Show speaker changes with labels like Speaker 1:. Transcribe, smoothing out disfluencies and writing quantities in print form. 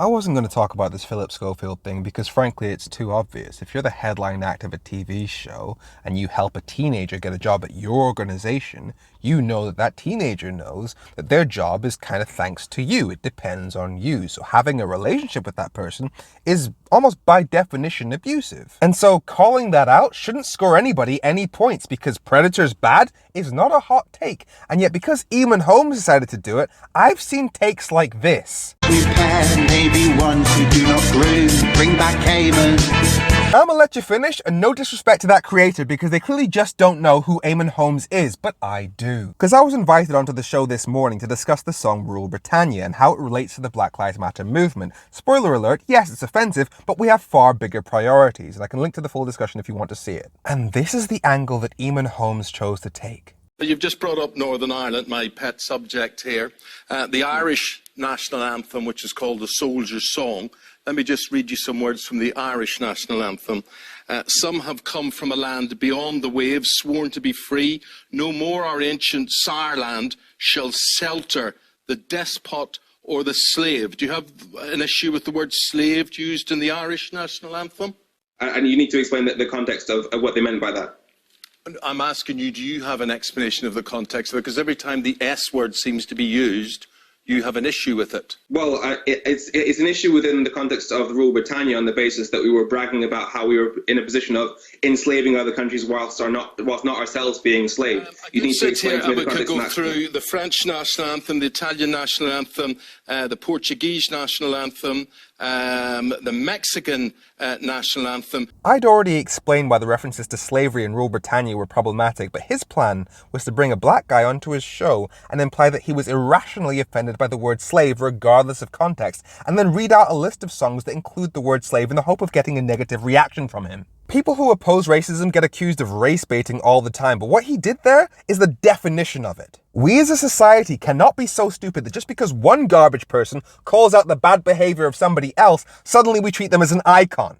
Speaker 1: I wasn't going to talk about this Philip Schofield thing because frankly it's too obvious. If you're the headline act of a TV show and you help a teenager get a job at your organization, you know that that teenager knows that their job is kind of thanks to you. It depends on you. So having a relationship with that person is almost by definition abusive. And so calling that out shouldn't score anybody any points because Predator's bad is not a hot take. And yet because Eamonn Holmes decided to do it, I've seen takes like this.
Speaker 2: Repair, maybe one who do not groom, bring back Eamonn.
Speaker 1: I'm gonna let you finish, and no disrespect to that creator because they clearly just don't know who Eamonn Holmes is, but I do. Because I was invited onto the show this morning to discuss the song Rule Britannia and how it relates to the Black Lives Matter movement. Spoiler alert, yes, it's offensive, but we have far bigger priorities, and I can link to the full discussion if you want to see it. And this is the angle that Eamonn Holmes chose to take.
Speaker 3: You've just brought up Northern Ireland, my pet subject here. The Irish national anthem, which is called the Soldier's Song. Let me just read you some words from the Irish national anthem. Some have come from a land beyond the waves, sworn to be free. No more our ancient sireland shall shelter the despot or the slave. Do you have an issue with the word slave used in the Irish national anthem?
Speaker 4: And you need to explain the context of what they meant by that.
Speaker 3: I'm asking you, do you have an explanation of the context of it? Because every time the S word seems to be used, you have an issue with it.
Speaker 4: Well, it's an issue within the context of the Rule Britannia on the basis that we were bragging about how we were in a position of enslaving other countries whilst not ourselves being enslaved. You need to explain to me the context.
Speaker 3: We could go through the French national anthem, the Italian national anthem, the Portuguese national anthem, the Mexican national anthem.
Speaker 1: I'd already explained why the references to slavery and Rule Britannia were problematic, but his plan was to bring a black guy onto his show and imply that he was irrationally offended by the word slave regardless of context, and then read out a list of songs that include the word slave in the hope of getting a negative reaction from him. People who oppose racism get accused of race baiting all the time, but what he did there is the definition of it. We as a society cannot be so stupid that just because one garbage person calls out the bad behavior of somebody else, suddenly we treat them as an icon.